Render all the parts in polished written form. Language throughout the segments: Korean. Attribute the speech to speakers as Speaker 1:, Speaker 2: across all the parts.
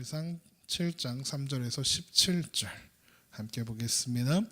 Speaker 1: 사무엘상 7장 3절에서 17절 함께 보겠습니다.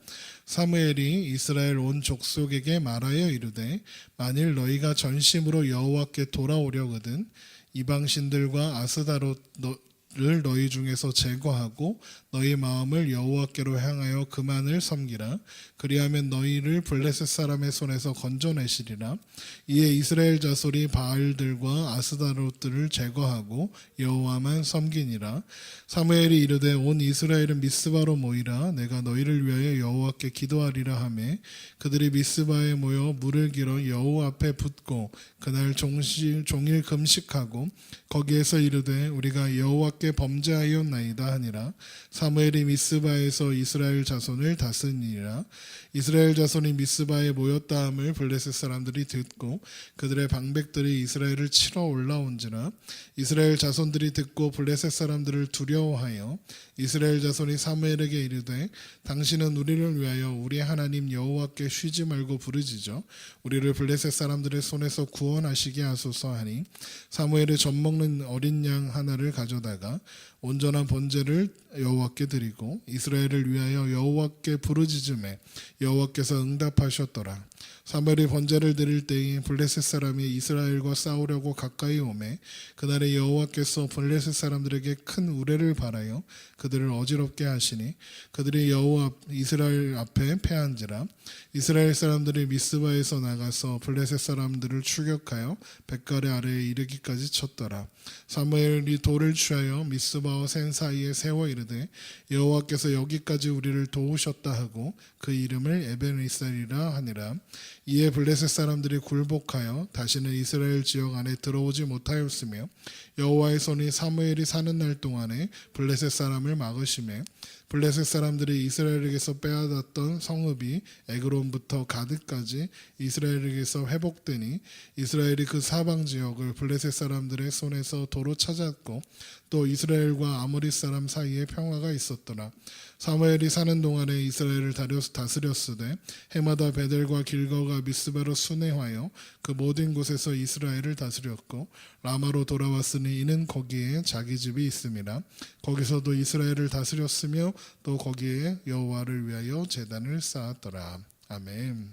Speaker 1: 사무엘이 이스라엘 온 족속에게 말하여 이르되 만일 너희가 전심으로 여호와께 돌아오려거든 이방 신들과 아스다롯을 너희 중에서 제거하고 너희 마음을 여호와께로 향하여 그만을 섬기라. 그리하면 너희를 블레셋 사람의 손에서 건져내시리라. 이에 이스라엘 자손이 바알들과 아스다롯들을 제거하고 여호와만 섬기니라. 사무엘이 이르되 온 이스라엘은 미스바로 모이라. 내가 너희를 위하여 여호와께 기도하리라 하매 그들이 미스바에 모여 물을 길어 여호와 앞에 붓고 그날 종일 금식하고 거기에서 이르되 우리가 여호와께 범죄하였나이다 하니라. 사무엘이 미스바에서 이스라엘 자손을 다스리니라. 이스라엘 자손이 미스바에 모였다 함을 블레셋 사람들이 듣고 그들의 방백들이 이스라엘을 치러 올라온지라. 이스라엘 자손들이 듣고 블레셋 사람들을 두려워하여 이스라엘 자손이 사무엘에게 이르되 당신은 우리를 위하여 우리 하나님 여호와께 쉬지 말고 부르짖어 우리를 블레셋 사람들의 손에서 구원하시게 하소서 하니 사무엘이 젖먹는 어린 양 하나를 가져다가 온전한 번제를 여호와께 드리고 이스라엘을 위하여 여호와께 부르짖음에 여호와께서 응답하셨더라. 사무엘이 번제를 드릴 때에 블레셋 사람이 이스라엘과 싸우려고 가까이 오매 그날에 여호와께서 블레셋 사람들에게 큰 우레를 발하여 그들을 어지럽게 하시니 그들이 여호와 이스라엘 앞에 패한지라. 이스라엘 사람들이 미스바에서 나가서 블레셋 사람들을 추격하여 뱃가래 아래에 이르기까지 쳤더라. 사무엘이 돌을 취하여 미스바와 센 사이에 세워 이르되 여호와께서 여기까지 우리를 도우셨다 하고 그 이름을 에베네셀이라 하니라. 이에 블레셋 사람들이 굴복하여 다시는 이스라엘 지역 안에 들어오지 못하였으며 여호와의 손이 사무엘이 사는 날 동안에 블레셋 사람을 막으시매 블레셋 사람들이 이스라엘에게서 빼앗았던 성읍이 에그론부터 가드까지 이스라엘에게서 회복되니 이스라엘이 그 사방 지역을 블레셋 사람들의 손에서 도로 찾았고 또 이스라엘과 아모리 사람 사이에 평화가 있었더라. 사무엘이 사는 동안에 이스라엘을 다스렸으되 해마다 베델과 길거가 미스바로 순회하여 그 모든 곳에서 이스라엘을 다스렸고 라마로 돌아왔으니 이는 거기에 자기 집이 있음이라. 거기서도 이스라엘을 다스렸으며 또 거기에 여호와를 위하여 제단을 쌓았더라. 아멘.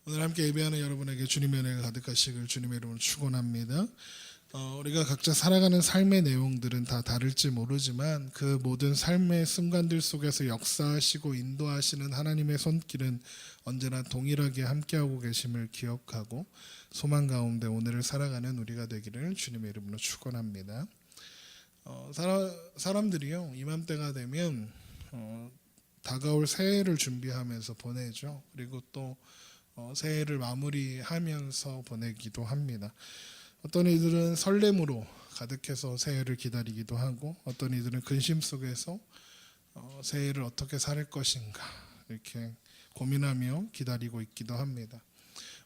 Speaker 1: 오늘 함께 예배하는 여러분에게 주님의 은혜가 가득하시길 주님의 이름으로 축원합니다. 우리가 각자 살아가는 삶의 내용들은 다 다를지 모르지만 그 모든 삶의 순간들 속에서 역사하시고 인도하시는 하나님의 손길은 언제나 동일하게 함께하고 계심을 기억하고 소망 가운데 오늘을 살아가는 우리가 되기를 주님의 이름으로 축원합니다. 사람들이요 이맘때가 되면 다가올 새해를 준비하면서 보내죠. 그리고 또 새해를 마무리하면서 보내기도 합니다. 어떤 이들은 설렘으로 가득해서 새해를 기다리기도 하고 어떤 이들은 근심 속에서 새해를 어떻게 살 것인가 이렇게 고민하며 기다리고 있기도 합니다.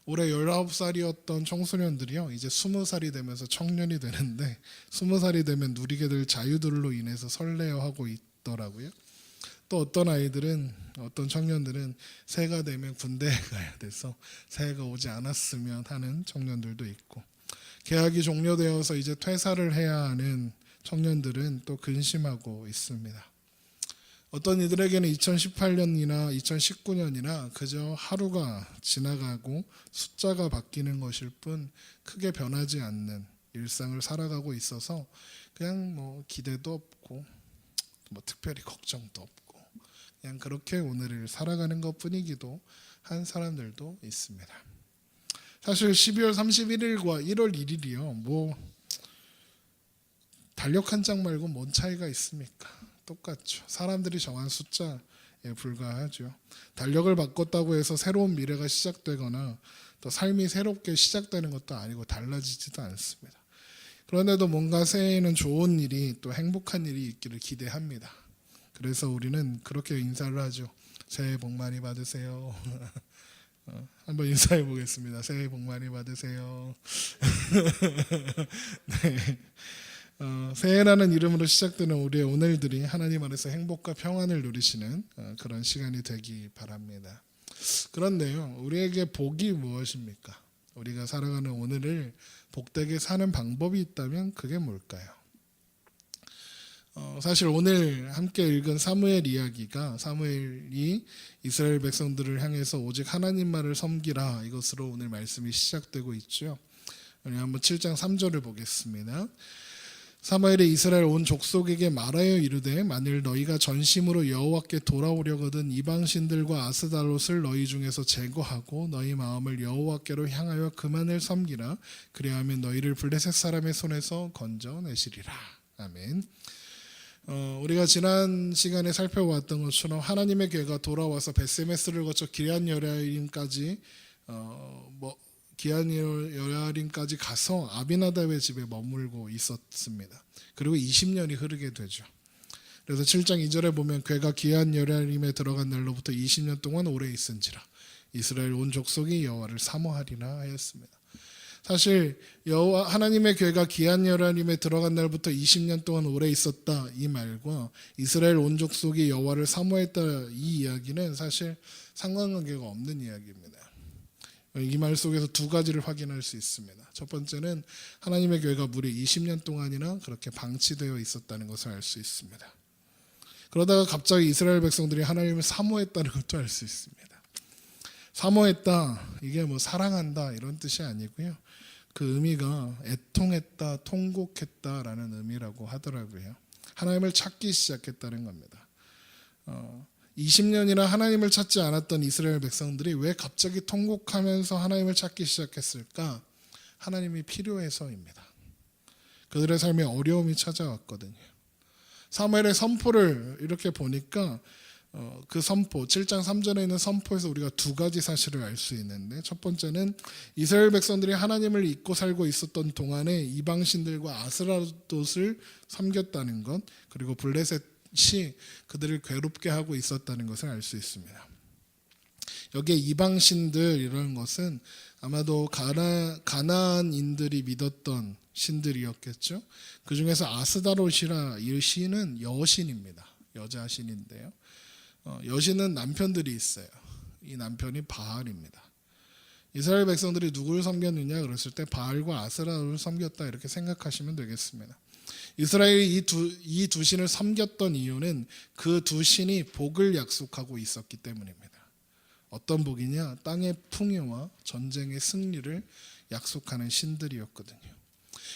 Speaker 1: 올해 19살이었던 청소년들이요 이제 20살이 되면서 청년이 되는데 20살이 되면 누리게 될 자유들로 인해서 설레어하고 있더라고요. 또 어떤 청년들은 새해가 되면 군대에 가야 돼서 새해가 오지 않았으면 하는 청년들도 있고 계약이 종료되어서 이제 퇴사를 해야 하는 청년들은 또 근심하고 있습니다. 어떤 이들에게는 2018년이나 2019년이나 그저 하루가 지나가고 숫자가 바뀌는 것일 뿐 크게 변하지 않는 일상을 살아가고 있어서 그냥 기대도 없고 특별히 걱정도 없고 그냥 그렇게 오늘을 살아가는 것뿐이기도 한 사람들도 있습니다. 사실 12월 31일과 1월 1일이요 달력 한 장 말고 뭔 차이가 있습니까? 똑같죠. 사람들이 정한 숫자에 불과하죠. 달력을 바꿨다고 해서 새로운 미래가 시작되거나 또 삶이 새롭게 시작되는 것도 아니고 달라지지도 않습니다. 그런데도 뭔가 새해에는 좋은 일이 또 행복한 일이 있기를 기대합니다. 그래서 우리는 그렇게 인사를 하죠. 새해 복 많이 받으세요. 한번 인사해 보겠습니다. 새해 복 많이 받으세요. 네. 새해라는 이름으로 시작되는 우리의 오늘들이 하나님 안에서 행복과 평안을 누리시는 그런 시간이 되기 바랍니다. 그런데요, 우리에게 복이 무엇입니까? 우리가 살아가는 오늘을 복되게 사는 방법이 있다면 그게 뭘까요? 사실 오늘 함께 읽은 사무엘 이야기가 사무엘이 이스라엘 백성들을 향해서 오직 하나님만을 섬기라 이것으로 오늘 말씀이 시작되고 있죠. 우리 한번 7장 3절을 보겠습니다. 사무엘이 이스라엘 온 족속에게 말하여 이르되 만일 너희가 전심으로 여호와께 돌아오려거든 이방 신들과 아스다롯을 너희 중에서 제거하고 너희 마음을 여호와께로 향하여 그만을 섬기라. 그리하면 너희를 블레셋 사람의 손에서 건져내시리라. 아멘. 우리가 지난 시간에 살펴봤던 것처럼 하나님의 교회가 돌아와서 베세메스를 거쳐 기럇여리임까지 기럇여리임까지 가서 아비나답의 집에 머물고 있었습니다. 그리고 20년이 흐르게 되죠. 그래서 7장 2절에 보면 괴가 기럇여리임에 들어간 날로부터 20년 동안 오래 있은지라 이스라엘 온 족속이 여호와를 사모하리라 하였습니다. 사실 여호와 하나님의 괴가 기럇여리임에 들어간 날부터 20년 동안 오래 있었다 이 말과 이스라엘 온 족속이 여호와를 사모했다 이 이야기는 사실 상관관계가 없는 이야기입니다. 이 말 속에서 두 가지를 확인할 수 있습니다. 첫 번째는 하나님의 교회가 무려 20년 동안이나 그렇게 방치되어 있었다는 것을 알 수 있습니다. 그러다가 갑자기 이스라엘 백성들이 하나님을 사모했다는 것도 알 수 있습니다. 사모했다, 이게 사랑한다 이런 뜻이 아니고요. 그 의미가 애통했다, 통곡했다라는 의미라고 하더라고요. 하나님을 찾기 시작했다는 겁니다. 20년이나 하나님을 찾지 않았던 이스라엘 백성들이 왜 갑자기 통곡하면서 하나님을 찾기 시작했을까? 하나님이 필요해서입니다. 그들의 삶에 어려움이 찾아왔거든요. 사무엘의 선포를 이렇게 보니까 그 선포, 7장 3절에 있는 선포에서 우리가 두 가지 사실을 알 수 있는데, 첫 번째는 이스라엘 백성들이 하나님을 잊고 살고 있었던 동안에 이방신들과 아스라롯을 섬겼다는 것, 그리고 블레셋이 그들을 괴롭게 하고 있었다는 것을 알 수 있습니다. 여기에 이방신들이라는 것은 아마도 가나안인들이 믿었던 신들이었겠죠. 그 중에서 아스다롯이라 이 신은 여신입니다. 여자 신인데요. 여신은 남편들이 있어요. 이 남편이 바알입니다. 이스라엘 백성들이 누구를 섬겼느냐 그랬을 때 바알과 아스라를 섬겼다 이렇게 생각하시면 되겠습니다. 이스라엘이 이 두 신을 섬겼던 이유는 그 두 신이 복을 약속하고 있었기 때문입니다. 어떤 복이냐? 땅의 풍요와 전쟁의 승리를 약속하는 신들이었거든요.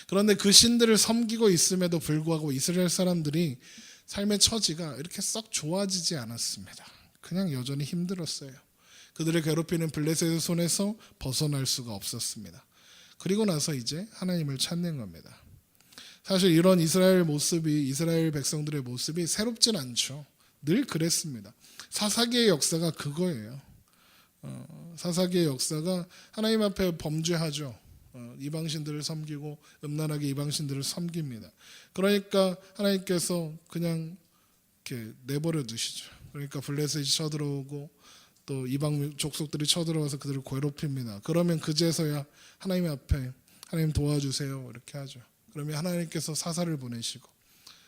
Speaker 1: 그런데 그 신들을 섬기고 있음에도 불구하고 이스라엘 사람들이 삶의 처지가 이렇게 썩 좋아지지 않았습니다. 그냥 여전히 힘들었어요. 그들을 괴롭히는 블레셋의 손에서 벗어날 수가 없었습니다. 그리고 나서 이제 하나님을 찾는 겁니다. 사실 이런 이스라엘 백성들의 모습이 새롭진 않죠. 늘 그랬습니다. 사사기의 역사가 그거예요. 사사기의 역사가 하나님 앞에 범죄하죠. 이방신들을 섬기고 음란하게 이방신들을 섬깁니다. 그러니까 하나님께서 그냥 이렇게 내버려 두시죠. 그러니까 블레셋이 쳐들어오고 또 이방 족속들이 쳐들어와서 그들을 괴롭힙니다. 그러면 그제서야 하나님 앞에 하나님 도와주세요 이렇게 하죠. 그러면 하나님께서 사사를 보내시고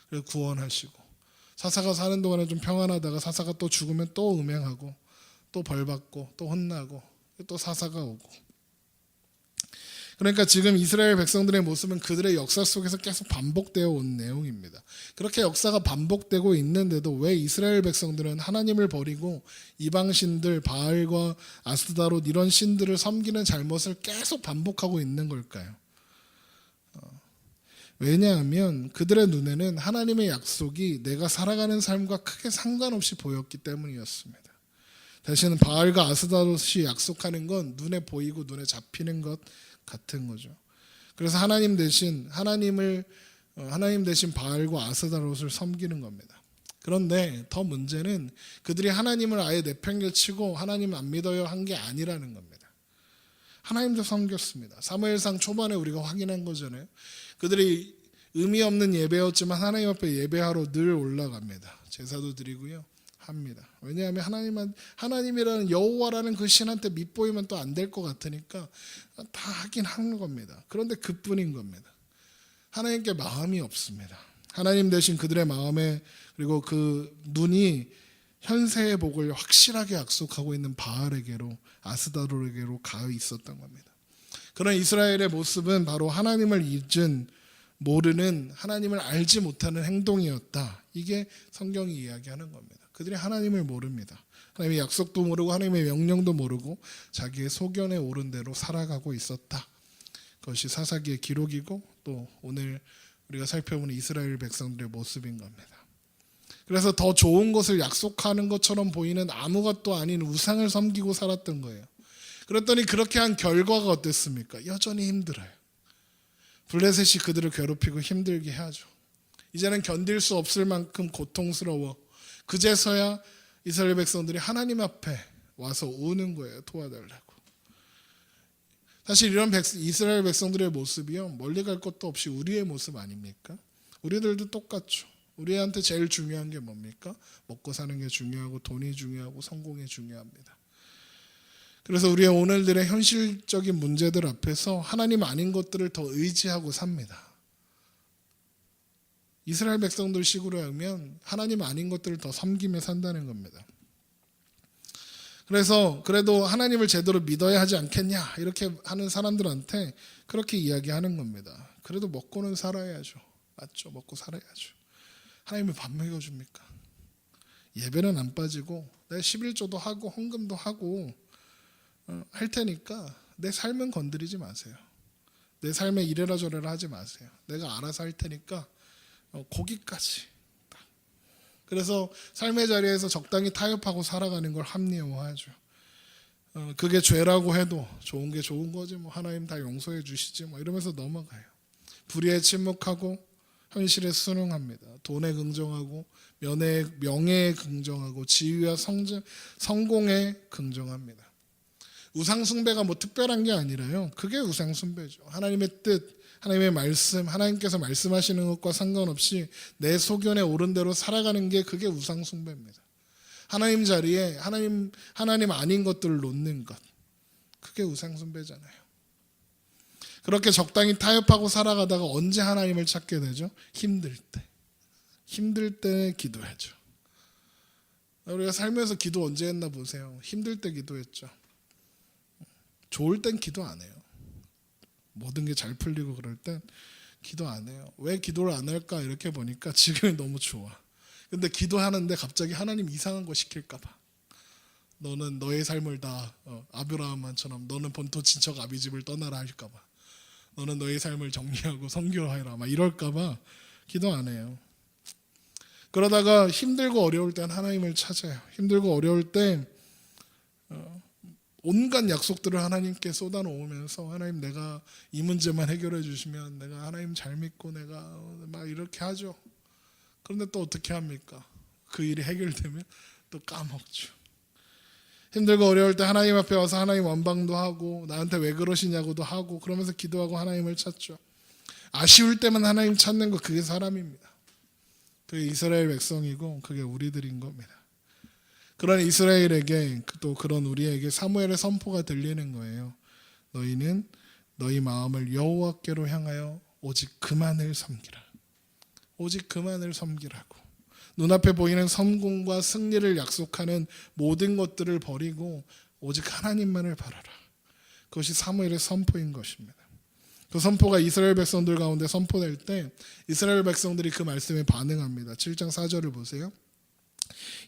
Speaker 1: 그래서 구원하시고, 사사가 사는 동안에 좀 평안하다가 사사가 또 죽으면 또 음행하고 또 벌받고 또 혼나고 또 사사가 오고. 그러니까 지금 이스라엘 백성들의 모습은 그들의 역사 속에서 계속 반복되어 온 내용입니다. 그렇게 역사가 반복되고 있는데도 왜 이스라엘 백성들은 하나님을 버리고 이방신들 바알과 아스다롯 이런 신들을 섬기는 잘못을 계속 반복하고 있는 걸까요? 왜냐하면 그들의 눈에는 하나님의 약속이 내가 살아가는 삶과 크게 상관없이 보였기 때문이었습니다. 대신 바알과 아스다롯이 약속하는 건 눈에 보이고 눈에 잡히는 것 같은 거죠. 그래서 하나님 대신 바알과 아스다롯을 섬기는 겁니다. 그런데 더 문제는 그들이 하나님을 아예 내팽개치고 하나님 안 믿어요 한 게 아니라는 겁니다. 하나님도 섬겼습니다. 사무엘상 초반에 우리가 확인한 거잖아요. 그들이 의미 없는 예배였지만 하나님 앞에 예배하러 늘 올라갑니다. 제사도 드리고요. 합니다. 왜냐하면 하나님이라는 여호와라는 그 신한테 밑보이면 또 안 될 것 같으니까 다 하긴 하는 겁니다. 그런데 그뿐인 겁니다. 하나님께 마음이 없습니다. 하나님 대신 그들의 마음에 그리고 그 눈이 현세의 복을 확실하게 약속하고 있는 바알에게로 아스다롯에게로 가 있었던 겁니다. 그런 이스라엘의 모습은 바로 하나님을 잊은 모르는, 하나님을 알지 못하는 행동이었다. 이게 성경이 이야기하는 겁니다. 그들이 하나님을 모릅니다. 하나님의 약속도 모르고 하나님의 명령도 모르고 자기의 소견에 오른 대로 살아가고 있었다. 그것이 사사기의 기록이고 또 오늘 우리가 살펴보는 이스라엘 백성들의 모습인 겁니다. 그래서 더 좋은 것을 약속하는 것처럼 보이는 아무것도 아닌 우상을 섬기고 살았던 거예요. 그랬더니 그렇게 한 결과가 어땠습니까? 여전히 힘들어요. 블레셋이 그들을 괴롭히고 힘들게 하죠. 이제는 견딜 수 없을 만큼 고통스러워. 그제서야 이스라엘 백성들이 하나님 앞에 와서 우는 거예요. 도와달라고. 사실 이런 이스라엘 백성들의 모습이요, 멀리 갈 것도 없이 우리의 모습 아닙니까? 우리들도 똑같죠. 우리한테 제일 중요한 게 뭡니까? 먹고 사는 게 중요하고 돈이 중요하고 성공이 중요합니다. 그래서 우리의 오늘들의 현실적인 문제들 앞에서 하나님 아닌 것들을 더 의지하고 삽니다. 이스라엘 백성들 식으로 하면 하나님 아닌 것들을 더 섬기며 산다는 겁니다. 그래서 그래도 하나님을 제대로 믿어야 하지 않겠냐 이렇게 하는 사람들한테 그렇게 이야기하는 겁니다. 그래도 먹고는 살아야죠. 맞죠? 먹고 살아야죠. 하나님이 밥 먹여줍니까? 예배는 안 빠지고 내 11조도 하고 헌금도 하고 할 테니까 내 삶은 건드리지 마세요. 내 삶에 이래라 저래라 하지 마세요. 내가 알아서 할 테니까 거기까지. 그래서 삶의 자리에서 적당히 타협하고 살아가는 걸 합리화하죠. 그게 죄라고 해도 좋은 게 좋은 거지 뭐 하나님 다 용서해 주시지 뭐 이러면서 넘어가요. 불의에 침묵하고 현실에 순응합니다. 돈에 긍정하고 명예에 긍정하고 지위와 성공에 긍정합니다. 우상숭배가 뭐 특별한 게 아니라요. 그게 우상숭배죠. 하나님의 뜻, 하나님의 말씀, 하나님께서 말씀하시는 것과 상관없이 내 소견에 오른 대로 살아가는 게 그게 우상숭배입니다. 하나님 자리에 하나님 아닌 것들을 놓는 것, 그게 우상숭배잖아요. 그렇게 적당히 타협하고 살아가다가 언제 하나님을 찾게 되죠? 힘들 때. 힘들 때 기도하죠. 우리가 살면서 기도 언제 했나 보세요. 힘들 때 기도했죠. 좋을 땐 기도 안 해요. 모든 게 잘 풀리고 그럴 땐 기도 안 해요. 왜 기도를 안 할까 이렇게 보니까 지금이 너무 좋아. 근데 기도하는데 갑자기 하나님 이상한 거 시킬까 봐. 너는 너의 삶을 다 아브라함처럼 너는 본토 친척 아비집을 떠나라 할까 봐. 너는 너의 삶을 정리하고 성교하라 막 이럴까 봐 기도 안 해요. 그러다가 힘들고 어려울 땐 하나님을 찾아요. 힘들고 어려울 때 온갖 약속들을 하나님께 쏟아놓으면서 하나님 내가 이 문제만 해결해 주시면 내가 하나님 잘 믿고 내가 막 이렇게 하죠. 그런데 또 어떻게 합니까? 그 일이 해결되면 또 까먹죠. 힘들고 어려울 때 하나님 앞에 와서 하나님 원방도 하고 나한테 왜 그러시냐고도 하고 그러면서 기도하고 하나님을 찾죠. 아쉬울 때만 하나님 찾는 거 그게 사람입니다. 그게 이스라엘 백성이고 그게 우리들인 겁니다. 그런 이스라엘에게 또 그런 우리에게 사무엘의 선포가 들리는 거예요. 너희는 너희 마음을 여호와께로 향하여 오직 그만을 섬기라. 오직 그만을 섬기라고. 눈앞에 보이는 성공과 승리를 약속하는 모든 것들을 버리고 오직 하나님만을 바라라. 그것이 사무엘의 선포인 것입니다. 그 선포가 이스라엘 백성들 가운데 선포될 때 이스라엘 백성들이 그 말씀에 반응합니다. 7장 4절을 보세요.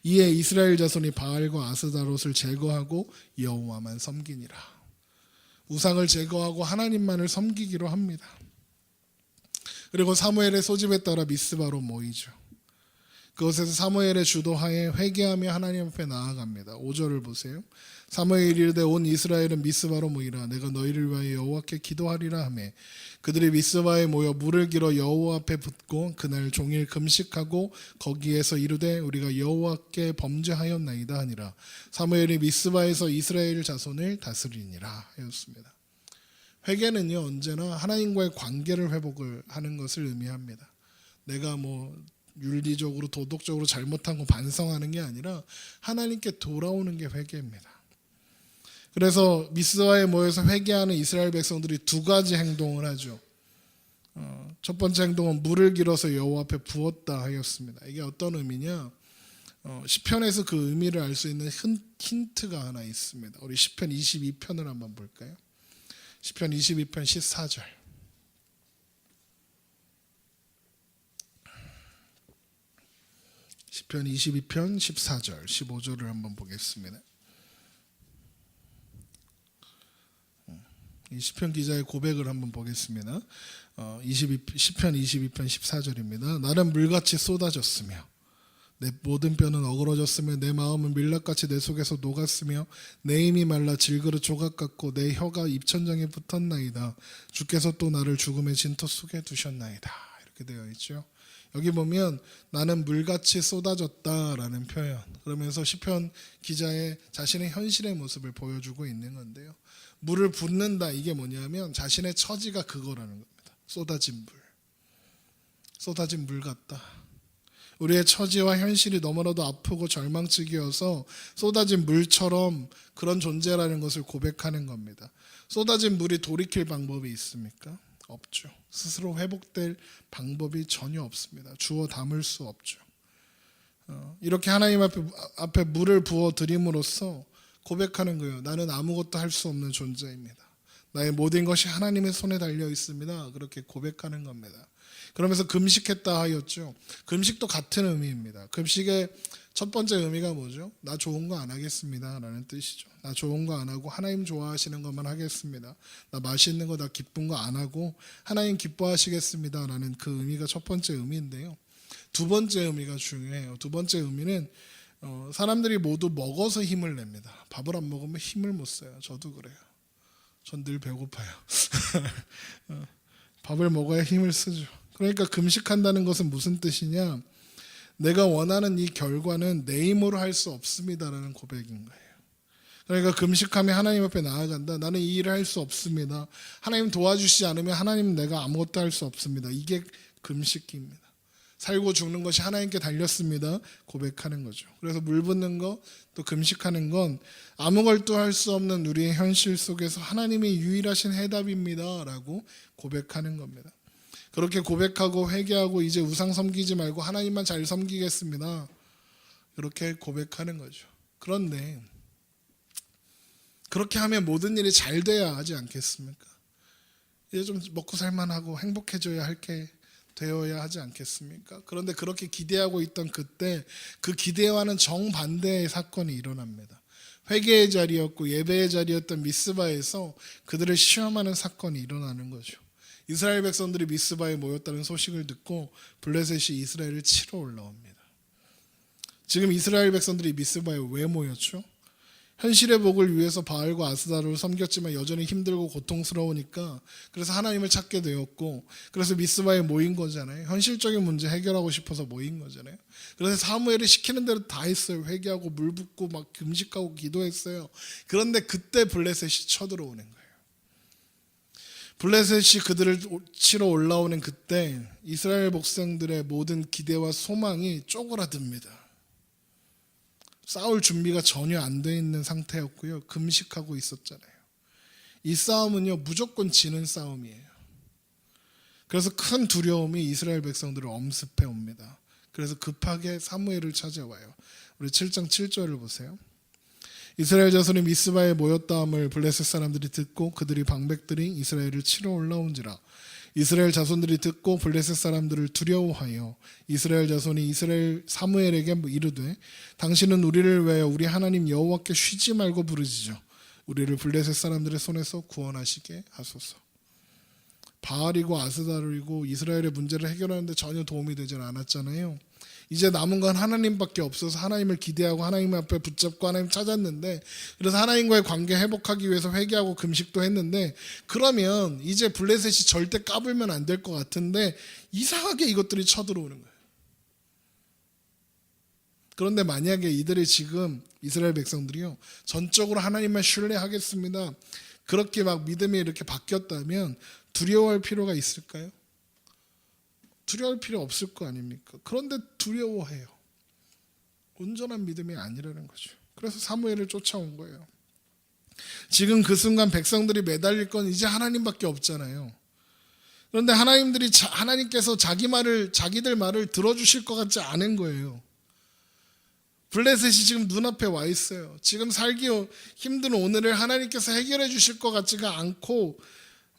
Speaker 1: 이에 이스라엘 자손이 바알과 아스다롯을 제거하고 여호와만 섬기니라. 우상을 제거하고 하나님만을 섬기기로 합니다. 그리고 사무엘의 소집에 따라 미스바로 모이죠. 그곳에서 사무엘의 주도하에 회개하며 하나님 앞에 나아갑니다. 5절을 보세요. 사무엘이 이르되 온 이스라엘은 미스바로 모이라. 내가 너희를 위하여 여호와께 기도하리라 하매 그들이 미스바에 모여 물을 길어 여호와 앞에 붓고 그날 종일 금식하고 거기에서 이르되 우리가 여호와께 범죄하였나이다 하니라. 사무엘이 미스바에서 이스라엘 자손을 다스리니라 하였습니다. 회개는요 언제나 하나님과의 관계를 회복을 하는 것을 의미합니다. 내가 윤리적으로 도덕적으로 잘못한 거 반성하는 게 아니라 하나님께 돌아오는 게 회개입니다. 그래서 미스바에 모여서 회개하는 이스라엘 백성들이 두 가지 행동을 하죠. 첫 번째 행동은 물을 길어서 여호와 앞에 부었다 하였습니다. 이게 어떤 의미냐? 시편에서 그 의미를 알 수 있는 힌트가 하나 있습니다. 우리 시편 22편을 한번 볼까요? 시편 22편 14절. 시편 22편 14절 15절을 한번 보겠습니다. 이 시편 기자의 고백을 한번 보겠습니다. 시편 22편 14절입니다. 나는 물같이 쏟아졌으며 내 모든 뼈는 어그러졌으며 내 마음은 밀랍같이 내 속에서 녹았으며 내 힘이 말라 질그릇 조각 같고 내 혀가 입천장에 붙었나이다. 주께서 또 나를 죽음의 진토 속에 두셨나이다. 이렇게 되어 있죠. 여기 보면 나는 물같이 쏟아졌다라는 표현, 그러면서 시편 기자의 자신의 현실의 모습을 보여주고 있는 건데요. 물을 붓는다, 이게 뭐냐면 자신의 처지가 그거라는 겁니다. 쏟아진 물 같다. 우리의 처지와 현실이 너무나도 아프고 절망적이어서 쏟아진 물처럼 그런 존재라는 것을 고백하는 겁니다. 쏟아진 물이 돌이킬 방법이 있습니까? 없죠. 스스로 회복될 방법이 전혀 없습니다. 주워 담을 수 없죠. 이렇게 하나님 앞에 물을 부어 드림으로써 고백하는 거예요. 나는 아무것도 할 수 없는 존재입니다. 나의 모든 것이 하나님의 손에 달려 있습니다. 그렇게 고백하는 겁니다. 그러면서 금식했다 하였죠. 금식도 같은 의미입니다. 금식의 첫 번째 의미가 뭐죠? 나 좋은 거 안 하겠습니다 라는 뜻이죠. 나 좋은 거 안 하고 하나님 좋아하시는 것만 하겠습니다. 나 맛있는 거, 나 기쁜 거 안 하고 하나님 기뻐하시겠습니다 라는 그 의미가 첫 번째 의미인데요. 두 번째 의미가 중요해요. 두 번째 의미는 사람들이 모두 먹어서 힘을 냅니다. 밥을 안 먹으면 힘을 못 써요. 저도 그래요. 전 늘 배고파요. 밥을 먹어야 힘을 쓰죠. 그러니까 금식한다는 것은 무슨 뜻이냐? 내가 원하는 이 결과는 내 힘으로 할 수 없습니다라는 고백인 거예요. 그러니까 금식하며 하나님 앞에 나아간다. 나는 이 일을 할 수 없습니다. 하나님 도와주시지 않으면 하나님 내가 아무것도 할 수 없습니다. 이게 금식입니다. 살고 죽는 것이 하나님께 달렸습니다. 고백하는 거죠. 그래서 물 붓는 거, 또 금식하는 건 아무것도 할 수 없는 우리의 현실 속에서 하나님의 유일하신 해답입니다 라고 고백하는 겁니다. 그렇게 고백하고 회개하고 이제 우상 섬기지 말고 하나님만 잘 섬기겠습니다. 이렇게 고백하는 거죠. 그런데 그렇게 하면 모든 일이 잘 돼야 하지 않겠습니까? 이제 좀 먹고 살만하고 행복해져야 할 게 되어야 하지 않겠습니까? 그런데 그렇게 기대하고 있던 그때 그 기대와는 정반대의 사건이 일어납니다. 회개의 자리였고 예배의 자리였던 미스바에서 그들을 시험하는 사건이 일어나는 거죠. 이스라엘 백성들이 미스바에 모였다는 소식을 듣고 블레셋이 이스라엘을 치러 올라옵니다. 지금 이스라엘 백성들이 미스바에 왜 모였죠? 현실의 복을 위해서 바알과 아스다를 섬겼지만 여전히 힘들고 고통스러우니까 그래서 하나님을 찾게 되었고, 그래서 미스바에 모인 거잖아요. 현실적인 문제 해결하고 싶어서 모인 거잖아요. 그래서 사무엘이 시키는 대로 다 했어요. 회개하고 물 붓고 막 금식하고 기도했어요. 그런데 그때 블레셋이 쳐들어오는 거예요. 블레셋이 그들을 치러 올라오는 그때 이스라엘 백성들의 모든 기대와 소망이 쪼그라듭니다. 싸울 준비가 전혀 안 돼 있는 상태였고요. 금식하고 있었잖아요. 이 싸움은요, 무조건 지는 싸움이에요. 그래서 큰 두려움이 이스라엘 백성들을 엄습해 옵니다. 그래서 급하게 사무엘을 찾아와요. 우리 7장 7절을 보세요. 이스라엘 자손이 미스바에 모였다함을 블레셋 사람들이 듣고 그들이 방백들이 이스라엘을 치러 올라온지라. 이스라엘 자손들이 듣고 블레셋 사람들을 두려워하여 이스라엘 자손이 이스라엘 사무엘에게 이르되 당신은 우리를 위하여 우리 하나님 여호와께 쉬지 말고 부르짖어 우리를 블레셋 사람들의 손에서 구원하시게 하소서. 바알이고 아스다르이고 이스라엘의 문제를 해결하는데 전혀 도움이 되질 않았잖아요. 이제 남은 건 하나님밖에 없어서 하나님을 기대하고 하나님 앞에 붙잡고 하나님 찾았는데, 그래서 하나님과의 관계 회복하기 위해서 회개하고 금식도 했는데, 그러면 이제 블레셋이 절대 까불면 안 될 것 같은데 이상하게 이것들이 쳐들어오는 거예요. 그런데 만약에 이들이 지금 이스라엘 백성들이요 전적으로 하나님만 신뢰하겠습니다, 그렇게 막 믿음이 이렇게 바뀌었다면 두려워할 필요가 있을까요? 두려워할 필요 없을 거 아닙니까? 그런데 두려워해요. 온전한 믿음이 아니라는 거죠. 그래서 사무엘을 쫓아온 거예요. 지금 그 순간 백성들이 매달릴 건 이제 하나님밖에 없잖아요. 그런데 하나님께서 자기들 말을 들어주실 것 같지 않은 거예요. 블레셋이 지금 눈앞에 와 있어요. 지금 살기 힘든 오늘을 하나님께서 해결해 주실 것 같지가 않고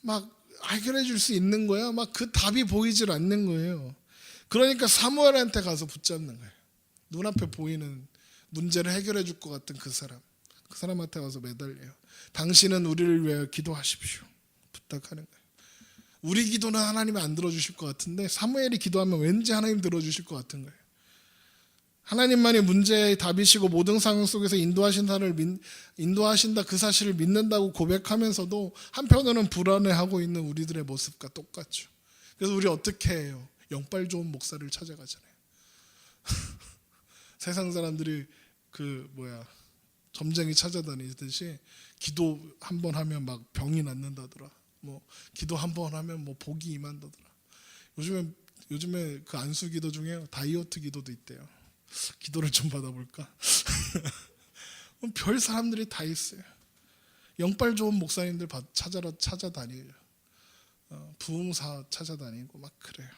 Speaker 1: 막 해결해 줄 수 있는 거야? 막 그 답이 보이질 않는 거예요. 그러니까 사무엘한테 가서 붙잡는 거예요. 눈앞에 보이는 문제를 해결해 줄 것 같은 그 사람한테 와서 매달려요. 당신은 우리를 위하여 기도하십시오. 부탁하는 거예요. 우리 기도는 하나님이 안 들어주실 것 같은데 사무엘이 기도하면 왠지 하나님 들어주실 것 같은 거예요. 하나님만이 문제의 답이시고 모든 상황 속에서 인도하신다 그 사실을 믿는다고 고백하면서도 한편으로는 불안해하고 있는 우리들의 모습과 똑같죠. 그래서 우리 어떻게 해요? 영빨 좋은 목사를 찾아가잖아요. 세상 사람들이 점쟁이 찾아다니듯이 기도 한 번 하면 막 병이 낫는다더라. 뭐 기도 한 번 하면 뭐 복이 임한다더라. 요즘에 그 안수 기도 중에 다이어트 기도도 있대요. 기도를 좀 받아볼까? 별 사람들이 다 있어요. 영빨 좋은 목사님들 찾아다니죠. 부흥사 찾아다니고 막 그래요.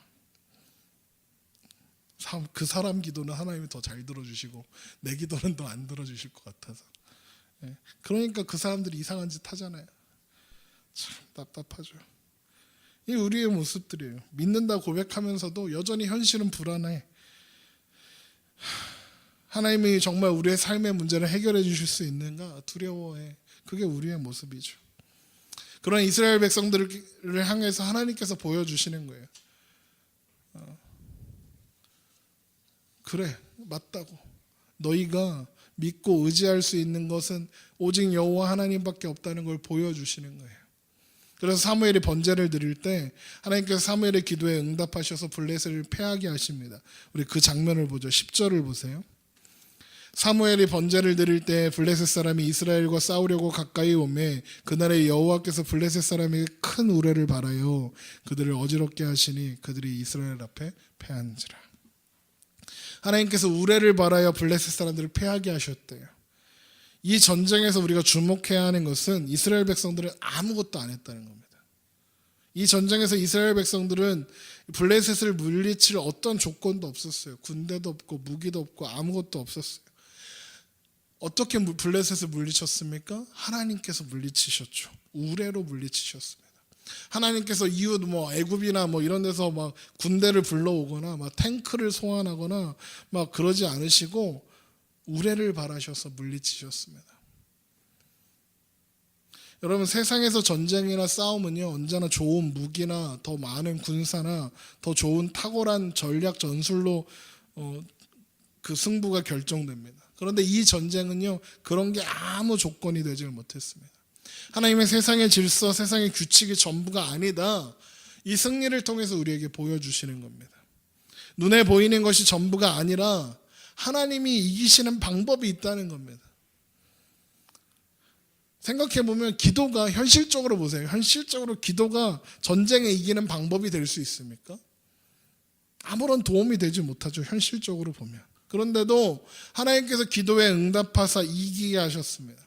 Speaker 1: 그 사람 기도는 하나님이 더 잘 들어주시고 내 기도는 더 안 들어주실 것 같아서. 그러니까 그 사람들이 이상한 짓 하잖아요. 참 답답하죠. 이 우리의 모습들이에요. 믿는다 고백하면서도 여전히 현실은 불안해. 하나님이 정말 우리의 삶의 문제를 해결해 주실 수 있는가 두려워해. 그게 우리의 모습이죠. 그런 이스라엘 백성들을 향해서 하나님께서 보여주시는 거예요. 그래, 맞다고. 너희가 믿고 의지할 수 있는 것은 오직 여호와 하나님밖에 없다는 걸 보여주시는 거예요. 그래서 사무엘이 번제를 드릴 때 하나님께서 사무엘의 기도에 응답하셔서 블레셋을 패하게 하십니다. 우리 그 장면을 보죠. 10절을 보세요. 사무엘이 번제를 드릴 때 블레셋 사람이 이스라엘과 싸우려고 가까이 오매 그날에 여호와께서 블레셋 사람에게 큰 우레를 발하여 그들을 어지럽게 하시니 그들이 이스라엘 앞에 패한지라. 하나님께서 우레를 발하여 블레셋 사람들을 패하게 하셨대요. 이 전쟁에서 우리가 주목해야 하는 것은 이스라엘 백성들은 아무것도 안 했다는 겁니다. 이 전쟁에서 이스라엘 백성들은 블레셋을 물리칠 어떤 조건도 없었어요. 군대도 없고 무기도 없고 아무것도 없었어요. 어떻게 블레셋을 물리쳤습니까? 하나님께서 물리치셨죠. 우레로 물리치셨습니다. 하나님께서 이웃 애굽이나 이런 데서 막 군대를 불러오거나 막 탱크를 소환하거나 막 그러지 않으시고 우레를 발하셔서 물리치셨습니다. 여러분, 세상에서 전쟁이나 싸움은요 언제나 좋은 무기나 더 많은 군사나 더 좋은 탁월한 전략 전술로 그 승부가 결정됩니다. 그런데 이 전쟁은요 그런 게 아무 조건이 되질 못했습니다. 하나님의 세상의 질서, 세상의 규칙이 전부가 아니다. 이 승리를 통해서 우리에게 보여주시는 겁니다. 눈에 보이는 것이 전부가 아니라 하나님이 이기시는 방법이 있다는 겁니다. 생각해보면 기도가 현실적으로 보세요. 현실적으로 기도가 전쟁에 이기는 방법이 될 수 있습니까? 아무런 도움이 되지 못하죠. 현실적으로 보면. 그런데도 하나님께서 기도에 응답하사 이기게 하셨습니다.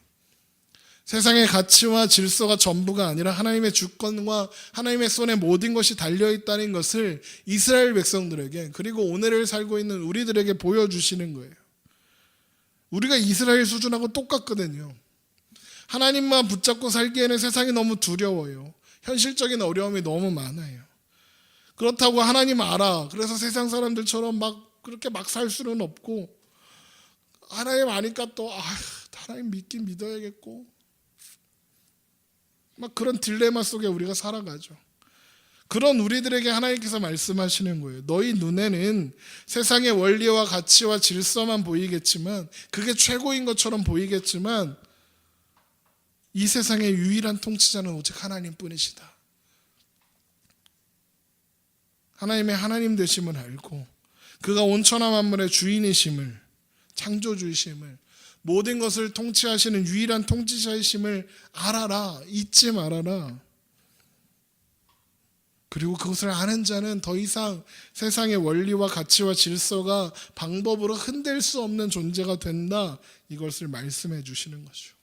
Speaker 1: 세상의 가치와 질서가 전부가 아니라 하나님의 주권과 하나님의 손에 모든 것이 달려있다는 것을 이스라엘 백성들에게 그리고 오늘을 살고 있는 우리들에게 보여주시는 거예요. 우리가 이스라엘 수준하고 똑같거든요. 하나님만 붙잡고 살기에는 세상이 너무 두려워요. 현실적인 어려움이 너무 많아요. 그렇다고 하나님 알아. 그래서 세상 사람들처럼 그렇게 막 살 수는 없고 하나님 아니까 또 하나님 믿긴 믿어야겠고 막 그런 딜레마 속에 우리가 살아가죠. 그런 우리들에게 하나님께서 말씀하시는 거예요. 너희 눈에는 세상의 원리와 가치와 질서만 보이겠지만 그게 최고인 것처럼 보이겠지만 이 세상의 유일한 통치자는 오직 하나님뿐이시다. 하나님의 하나님 되심을 알고 그가 온천하 만물의 주인이심을 창조주이심을 모든 것을 통치하시는 유일한 통치자이심을 알아라. 잊지 말아라. 그리고 그것을 아는 자는 더 이상 세상의 원리와 가치와 질서가 방법으로 흔들 수 없는 존재가 된다. 이것을 말씀해 주시는 거죠.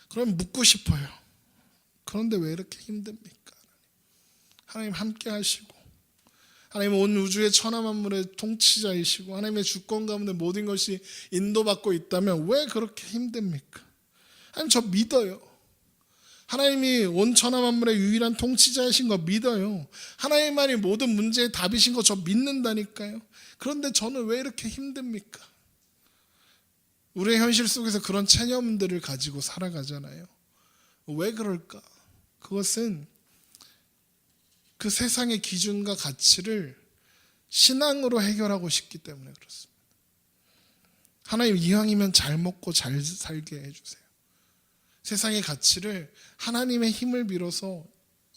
Speaker 1: 그럼 묻고 싶어요. 그런데 왜 이렇게 힘듭니까? 하나님 함께 하시고 하나님은 온 우주의 천하 만물의 통치자이시고 하나님의 주권 가운데 모든 것이 인도받고 있다면 왜 그렇게 힘듭니까? 하나님 저 믿어요. 하나님이 온 천하 만물의 유일한 통치자이신 거 믿어요. 하나님만이 모든 문제의 답이신 거 저 믿는다니까요. 그런데 저는 왜 이렇게 힘듭니까? 우리의 현실 속에서 그런 체념들을 가지고 살아가잖아요. 왜 그럴까? 그것은 그 세상의 기준과 가치를 신앙으로 해결하고 싶기 때문에 그렇습니다. 하나님 이왕이면 잘 먹고 잘 살게 해주세요. 세상의 가치를 하나님의 힘을 빌어서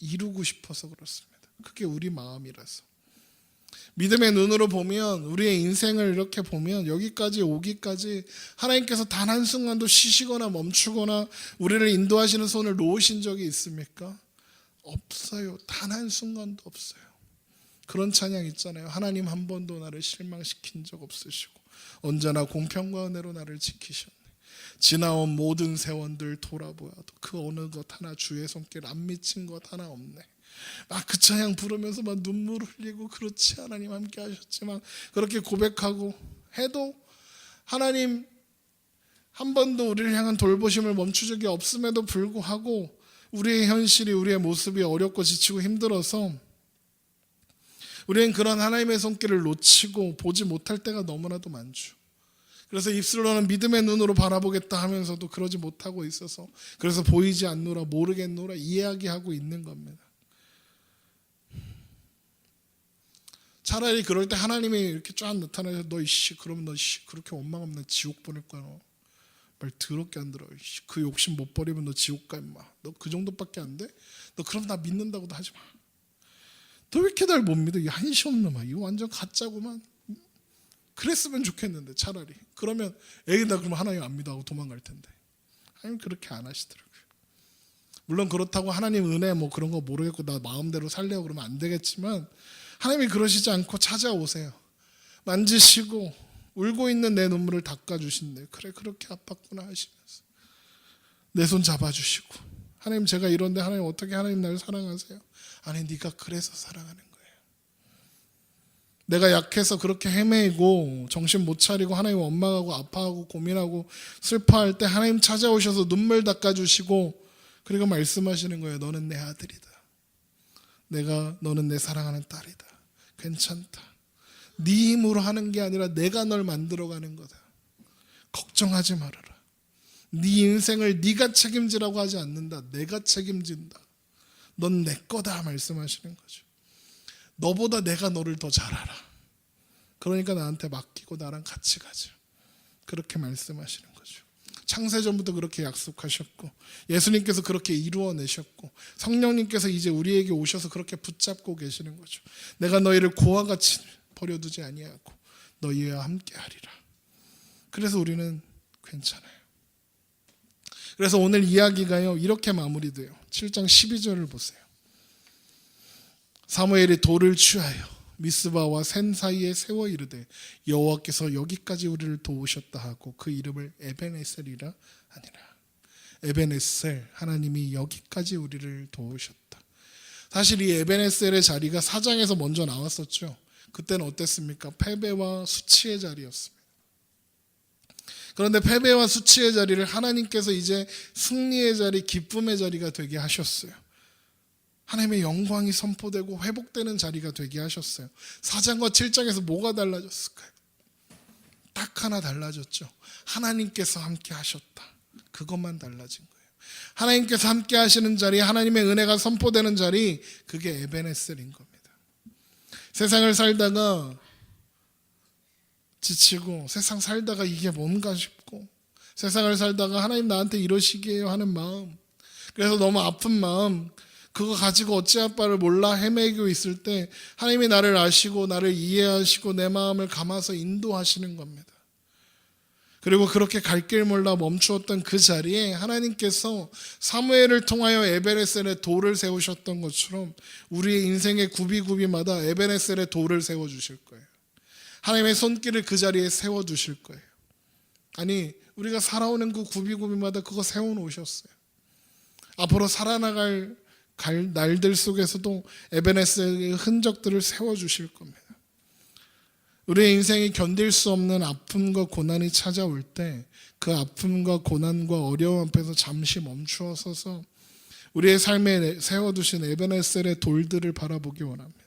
Speaker 1: 이루고 싶어서 그렇습니다. 그게 우리 마음이라서. 믿음의 눈으로 보면 우리의 인생을 이렇게 보면 여기까지 오기까지 하나님께서 단 한순간도 쉬시거나 멈추거나 우리를 인도하시는 손을 놓으신 적이 있습니까? 없어요. 단 한순간도 없어요. 그런 찬양 있잖아요. 하나님 한 번도 나를 실망시킨 적 없으시고 언제나 공평과 은혜로 나를 지키셨네. 지나온 모든 세원들 돌아보아도 그 어느 것 하나 주의 손길 안 미친 것 하나 없네. 막 그 찬양 부르면서 막 눈물 흘리고 그렇지 하나님 함께 하셨지만 그렇게 고백하고 해도 하나님 한 번도 우리를 향한 돌보심을 멈춘 적이 없음에도 불구하고 우리의 현실이 우리의 모습이 어렵고 지치고 힘들어서 우리는 그런 하나님의 손길을 놓치고 보지 못할 때가 너무나도 많죠. 그래서 입술로는 믿음의 눈으로 바라보겠다 하면서도 그러지 못하고 있어서 그래서 보이지 않노라 모르겠노라 이야기하고 있는 겁니다. 차라리 그럴 때 하나님이 이렇게 쫙 나타나서 너 이씨 그러면 너 이씨 그렇게 원망 없는 지옥 보낼 거야. 너 말 더럽게 안 들어. 그 욕심 못 버리면 너 지옥 가 임마. 너 그 정도밖에 안 돼? 너 그럼 나 믿는다고도 하지 마. 너 왜 이렇게 날 못 믿어? 이 한시 없는 놈아. 이거 완전 가짜구만. 그랬으면 좋겠는데 차라리. 그러면 에이 나 그러면 하나님 안 믿어 하고 도망갈 텐데. 하나님 그렇게 안 하시더라고요. 물론 그렇다고 하나님 은혜 뭐 그런 거 모르겠고 나 마음대로 살려고 그러면 안 되겠지만 하나님이 그러시지 않고 찾아오세요. 만지시고 울고 있는 내 눈물을 닦아주신대. 그래 그렇게 아팠구나 하시면서 내 손 잡아주시고 하나님 제가 이런데 하나님 어떻게 하나님 나를 사랑하세요? 아니 네가 그래서 사랑하는 거예요. 내가 약해서 그렇게 헤매고 정신 못 차리고 하나님 원망하고 아파하고 고민하고 슬퍼할 때 하나님 찾아오셔서 눈물 닦아주시고 그리고 말씀하시는 거예요. 너는 내 아들이다. 너는 내 사랑하는 딸이다. 괜찮다. 네 힘으로 하는 게 아니라 내가 널 만들어가는 거다. 걱정하지 말아라. 네 인생을 네가 책임지라고 하지 않는다. 내가 책임진다. 넌 내 거다 말씀하시는 거죠. 너보다 내가 너를 더 잘 알아. 그러니까 나한테 맡기고 나랑 같이 가자. 그렇게 말씀하시는 거죠. 창세전부터 그렇게 약속하셨고 예수님께서 그렇게 이루어내셨고 성령님께서 이제 우리에게 오셔서 그렇게 붙잡고 계시는 거죠. 내가 너희를 고와 같이 버려두지 아니하고 너희와 함께 하리라. 그래서 우리는 괜찮아요. 그래서 오늘 이야기가요 이렇게 마무리돼요. 7장 12절을 보세요. 사무엘이 돌을 취하여 미스바와 센 사이에 세워 이르되 여호와께서 여기까지 우리를 도우셨다 하고 그 이름을 에벤에셀이라 하니라. 에벤에셀 하나님이 여기까지 우리를 도우셨다. 사실 이 에벤에셀의 자리가 4장에서 먼저 나왔었죠. 그때는 어땠습니까? 패배와 수치의 자리였습니다. 그런데 패배와 수치의 자리를 하나님께서 이제 승리의 자리, 기쁨의 자리가 되게 하셨어요. 하나님의 영광이 선포되고 회복되는 자리가 되게 하셨어요. 4장과 7장에서 뭐가 달라졌을까요? 딱 하나 달라졌죠. 하나님께서 함께 하셨다. 그것만 달라진 거예요. 하나님께서 함께 하시는 자리, 하나님의 은혜가 선포되는 자리, 그게 에벤에셀인 겁니다. 세상을 살다가 지치고 세상 살다가 이게 뭔가 싶고 세상을 살다가 하나님 나한테 이러시기에요 하는 마음, 그래서 너무 아픈 마음, 그거 가지고 어찌할 바를 몰라 헤매고 있을 때 하나님이 나를 아시고 나를 이해하시고 내 마음을 감아서 인도하시는 겁니다. 그리고 그렇게 갈 길 몰라 멈추었던 그 자리에 하나님께서 사무엘을 통하여 에벤에셀의 돌을 세우셨던 것처럼 우리의 인생의 구비구비마다 에벤에셀의 돌을 세워주실 거예요. 하나님의 손길을 그 자리에 세워두실 거예요. 아니 우리가 살아오는 그 구비구비마다 그거 세워놓으셨어요. 앞으로 살아나갈 날들 속에서도 에벤에셀의 흔적들을 세워주실 겁니다. 우리의 인생이 견딜 수 없는 아픔과 고난이 찾아올 때 그 아픔과 고난과 어려움 앞에서 잠시 멈추어서서 우리의 삶에 세워두신 에베네셀의 돌들을 바라보기 원합니다.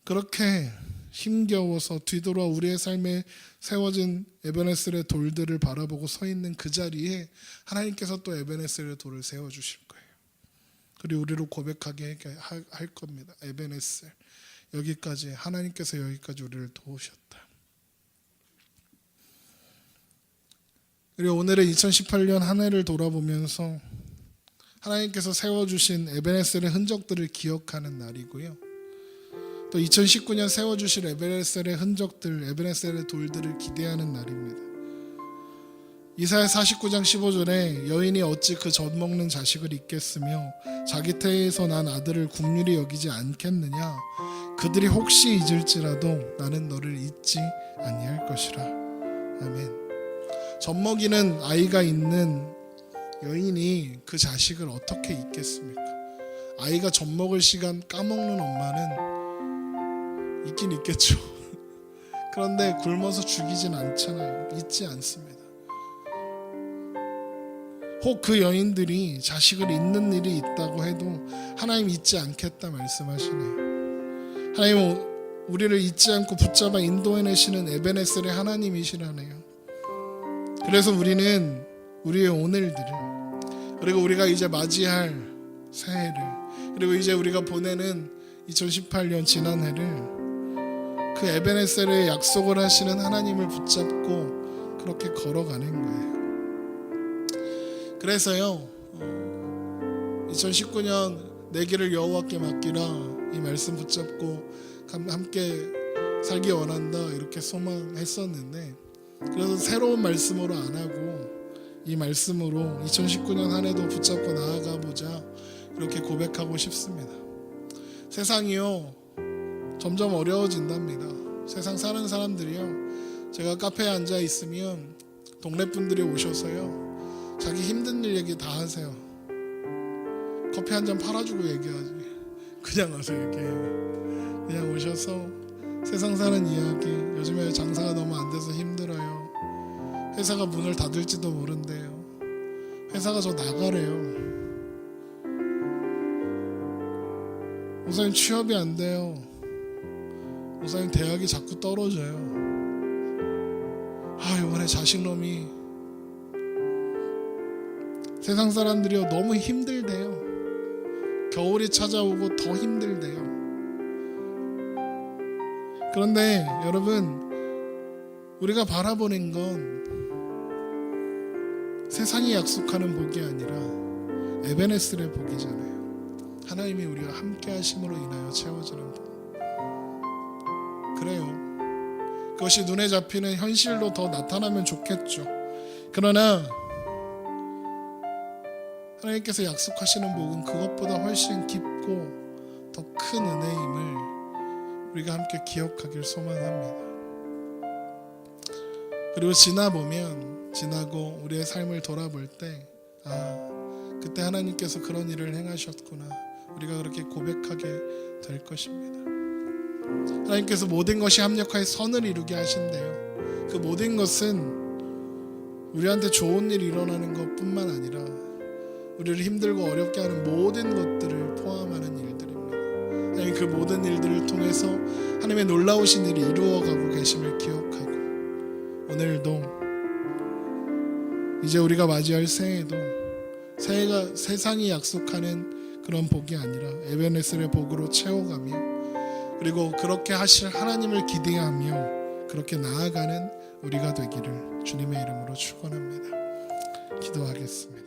Speaker 1: 그렇게 힘겨워서 뒤돌아 우리의 삶에 세워진 에베네셀의 돌들을 바라보고 서 있는 그 자리에 하나님께서 또 에베네셀의 돌을 세워주실 거예요. 그리고 우리로 고백하게 할 겁니다. 에베네셀, 여기까지, 하나님께서 여기까지 우리를 도우셨다. 그리고 오늘은 2018년 한 해를 돌아보면서 하나님께서 세워주신 에베네셀의 흔적들을 기억하는 날이고요. 또 2019년 세워주실 에베네셀의 흔적들, 에베네셀의 돌들을 기대하는 날입니다. 이사야 49장 15절에 여인이 어찌 그 젖먹는 자식을 잊겠으며 자기 태에서 난 아들을 국률이 여기지 않겠느냐. 그들이 혹시 잊을지라도 나는 너를 잊지 아니할 것이라. 아멘. 젖먹이는 아이가 있는 여인이 그 자식을 어떻게 잊겠습니까? 아이가 젖먹을 시간 까먹는 엄마는 있긴 있겠죠. 그런데 굶어서 죽이진 않잖아요. 잊지 않습니다. 혹 그 여인들이 자식을 잊는 일이 있다고 해도 하나님 잊지 않겠다 말씀하시네요. 하나님은 우리를 잊지 않고 붙잡아 인도해내시는 에베네셀의 하나님이시라네요. 그래서 우리는 우리의 오늘들을, 그리고 우리가 이제 맞이할 새해를, 그리고 이제 우리가 보내는 2018년 지난 해를 그 에베네셀의 약속을 하시는 하나님을 붙잡고 그렇게 걸어가는 거예요. 그래서요, 2019년 내 길을 여호와께 맡기라, 이 말씀 붙잡고 함께 살기 원한다, 이렇게 소망했었는데, 그래서 새로운 말씀으로 안 하고 이 말씀으로 2019년 한 해도 붙잡고 나아가 보자, 이렇게 고백하고 싶습니다. 세상이요 점점 어려워진답니다. 세상 사는 사람들이요, 제가 카페에 앉아 있으면 동네 분들이 오셔서요 자기 힘든 일 얘기 다 하세요. 커피 한 잔 팔아주고 얘기하지, 그냥 와서 얘기해요. 그냥 오셔서 세상 사는 이야기, 요즘에 장사가 너무 안 돼서 힘들어요. 회사가 문을 닫을지도 모른대요. 회사가 저 나가래요. 목사님 취업이 안 돼요. 목사님 대학이 자꾸 떨어져요. 이번에 자식놈이, 세상 사람들이요 너무 힘들대요. 겨울이 찾아오고 더 힘들대요. 그런데 여러분, 우리가 바라보는 건 세상이 약속하는 복이 아니라 에베네셀의 복이잖아요. 하나님이 우리와 함께 하심으로 인하여 채워지는 복. 그래요. 그것이 눈에 잡히는 현실로 더 나타나면 좋겠죠. 그러나 하나님께서 약속하시는 복은 그것보다 훨씬 깊고 더 큰 은혜임을 우리가 함께 기억하길 소망합니다. 그리고 지나고 우리의 삶을 돌아볼 때, 그때 하나님께서 그런 일을 행하셨구나, 우리가 그렇게 고백하게 될 것입니다. 하나님께서 모든 것이 합력하여 선을 이루게 하신대요. 그 모든 것은 우리한테 좋은 일이 일어나는 것뿐만 아니라 우리를 힘들고 어렵게 하는 모든 것들을 포함하는 일들입니다. 하나님 그 모든 일들을 통해서 하나님의 놀라우신 일이 이루어가고 계심을 기억하고, 오늘도 이제 우리가 맞이할 새해도 새해가 세상이 약속하는 그런 복이 아니라 에베네셀의 복으로 채워가며, 그리고 그렇게 하실 하나님을 기대하며 그렇게 나아가는 우리가 되기를 주님의 이름으로 축원합니다. 기도하겠습니다.